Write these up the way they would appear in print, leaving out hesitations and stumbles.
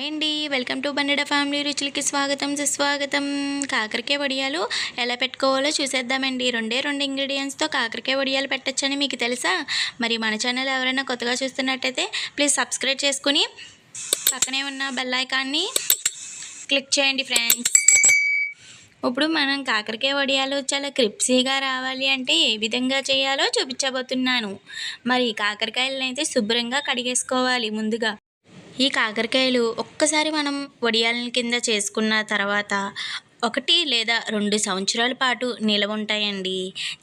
Hi అండి, welcome to బండెడ family రుచులకి స్వాగతం సుస్వాగతం. కాకరకాయ వడియాలు ఎలా పెట్టుకోవాలో చూసేద్దామండి. రెండు ఇంగ్రీడియంట్స్తో కాకరకాయ వడియాలు పెట్టచ్చని మీకు తెలుసా? మరి మన ఛానల్ ఎవరైనా కొత్తగా చూస్తున్నట్టయితే ప్లీజ్ సబ్స్క్రైబ్ చేసుకుని పక్కనే ఉన్న బెల్ ఐకాన్ని క్లిక్ చేయండి ఫ్రెండ్స్. ఇప్పుడు మనం కాకరకాయ వడియాలు చాలా క్రిప్సీగా రావాలి అంటే ఏ విధంగా చేయాలో చూపించబోతున్నాను. మరి కాకరకాయలను అయితే శుభ్రంగా కడిగేసుకోవాలి ముందుగా. ఈ కాకరకాయలు ఒక్కసారి మనం వడియాల కింద చేసుకున్న తర్వాత 1 లేదా 2 సంవత్సరాల పాటు నిలవ ఉంటాయండి.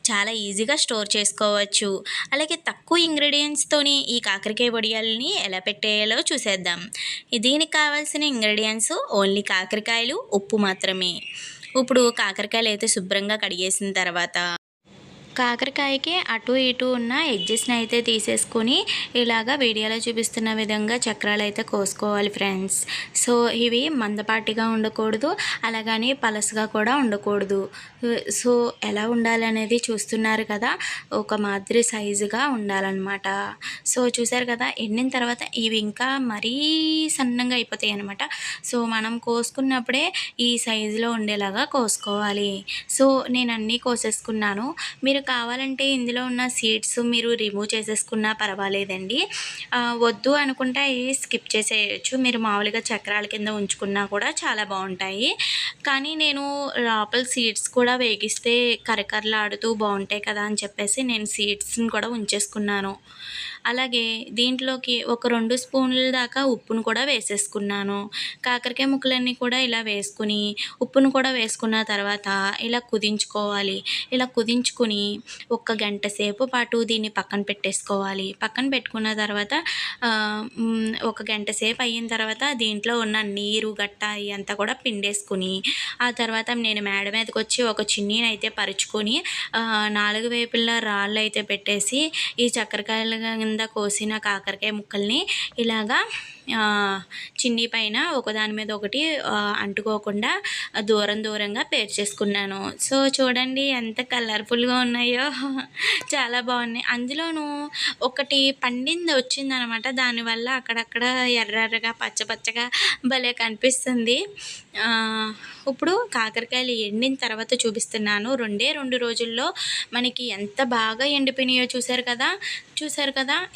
చాలా ఈజీగా స్టోర్ చేసుకోవచ్చు. అలాగే తక్కువ ఇంగ్రీడియంట్స్తోని ఈ కాకరకాయ వడియాలని ఎలా పెట్టేయాలో చూసేద్దాం. దీనికి కావాల్సిన ఇంగ్రీడియంట్స్ ఓన్లీ కాకరకాయలు, ఉప్పు మాత్రమే. ఇప్పుడు కాకరకాయలు అయితే శుభ్రంగా కడిగేసిన తర్వాత కాకరకాయకి అటు ఇటు ఉన్న ఎడ్జెస్ని అయితే తీసేసుకొని ఇలాగా వీడియోలో చూపిస్తున్న విధంగా చక్రాలు అయితే కోసుకోవాలి ఫ్రెండ్స్. సో ఇవి మందపాటిగా ఉండకూడదు, అలాగని పలసగా కూడా ఉండకూడదు. సో ఎలా ఉండాలనేది చూస్తున్నారు కదా, ఒక మాదిరి సైజుగా ఉండాలన్నమాట. సో చూసారు కదా, ఎండిన తర్వాత ఇవి ఇంకా మరీ సన్నంగా అయిపోతాయి అన్నమాట. సో మనం కోసుకున్నప్పుడే ఈ సైజులో ఉండేలాగా కోసుకోవాలి. సో నేను అన్నీ కోసేసుకున్నాను. మీరు కావాలంటే ఇందులో ఉన్న సీడ్స్ మీరు రిమూవ్ చేసేసుకున్నా పర్వాలేదండి. వద్దు అనుకుంటే స్కిప్ చేసేయచ్చు. మీరు మామూలుగా చక్రాల కింద ఉంచుకున్నా కూడా చాలా బాగుంటాయి. కానీ నేను లోపల సీడ్స్ కూడా వేగిస్తే కరకరలాడుతూ బాగుంటాయి కదా అని చెప్పేసి నేను సీడ్స్ని కూడా ఉంచేసుకున్నాను. అలాగే దీంట్లోకి ఒక 2 స్పూన్ల దాకా ఉప్పును కూడా వేసేసుకున్నాను. కాకరకాయ ముక్కలన్నీ కూడా ఇలా వేసుకుని ఉప్పును కూడా వేసుకున్న తర్వాత ఇలా కుదించుకోవాలి. ఇలా కుదించుకుని ఒక గంట సేపు పాటు దీన్ని పక్కన పెట్టేసుకోవాలి. పక్కన పెట్టుకున్న తర్వాత ఒక గంట సేపు అయిన తర్వాత దీంట్లో ఉన్న నీరు గట్ట ఇదంతా కూడా పిండేసుకుని ఆ తర్వాత నేను మేడ మీదకి వచ్చి ఒక చిన్నీని అయితే పరుచుకొని 4 వైపులా రాళ్ళు అయితే పెట్టేసి ఈ చక్కెరకాయల కింద కోసిన కాకరకాయ ముక్కల్ని ఇలాగా చిన్ని పైన ఒకదాని మీద ఒకటి అంటుకోకుండా దూరంగా పేర్చేసుకున్నాను. సో చూడండి ఎంత కలర్ఫుల్గా ఉన్నాయో, చాలా బాగున్నాయి. అందులోనూ ఒకటి పండింది వచ్చిందనమాట. దానివల్ల అక్కడక్కడ ఎర్రగా పచ్చగా భలే కనిపిస్తుంది. ఇప్పుడు కాకరకాయలు ఎండిన తర్వాత చూపిస్తున్నాను. 2 రోజుల్లో మనకి ఎంత బాగా ఎండిపోయినాయో చూసారు కదా.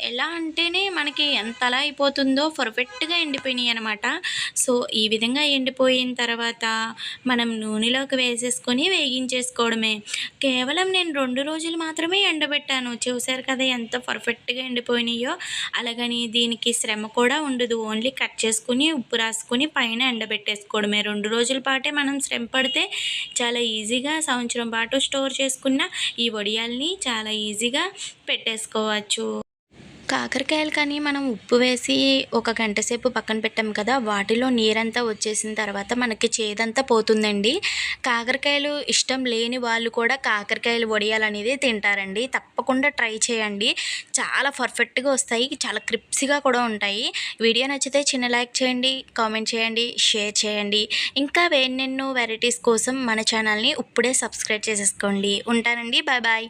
ఎలా అంటేనే మనకి ఎంతలా అయిపోతుందో పర్ఫెక్ట్గా ఎండిపోయినాయి అనమాట. సో ఈ విధంగా ఎండిపోయిన తర్వాత మనం నూనెలోకి వేసేసుకొని వేగించేసుకోవడమే. కేవలం నేను 2 రోజులు మాత్రమే ఎండబెట్టాను. చూసారు కదా ఎంత పర్ఫెక్ట్గా ఎండిపోయినాయో. అలాగని దీనికి శ్రమ కూడా ఉండదు. ఓన్లీ కట్ చేసుకుని ఉప్పు రాసుకొని పైన ఎండబెట్టేసుకోవడమే. 2 రోజుల పాటే మనం శ్రమ పడితే చాలా ఈజీగా సంవత్సరం పాటు స్టోర్ చేసుకున్న ఈ వడియాల్ని చాలా ఈజీగా పెట్టేసుకోవచ్చు. కాకరకాయలు కానీ మనం ఉప్పు వేసి ఒక గంట సేపు పక్కన పెట్టాం కదా, వాటిలో నీరంతా వచ్చేసిన తర్వాత మనకి చేదంతా పోతుందండి. కాకరకాయలు ఇష్టం లేని వాళ్ళు కూడా కాకరకాయలు వడియాలనేది తింటారండి. తప్పకుండా ట్రై చేయండి. చాలా పర్ఫెక్ట్గా వస్తాయి, చాలా క్రిప్సీగా కూడా ఉంటాయి. వీడియో నచ్చితే చిన్న లైక్ చేయండి, కామెంట్ చేయండి, షేర్ చేయండి. ఇంకా ఎన్నెన్నో వెరైటీస్ కోసం మన ఛానల్ని ఇప్పుడే సబ్స్క్రైబ్ చేసేసుకోండి. ఉంటానండి, బాయ్ బాయ్.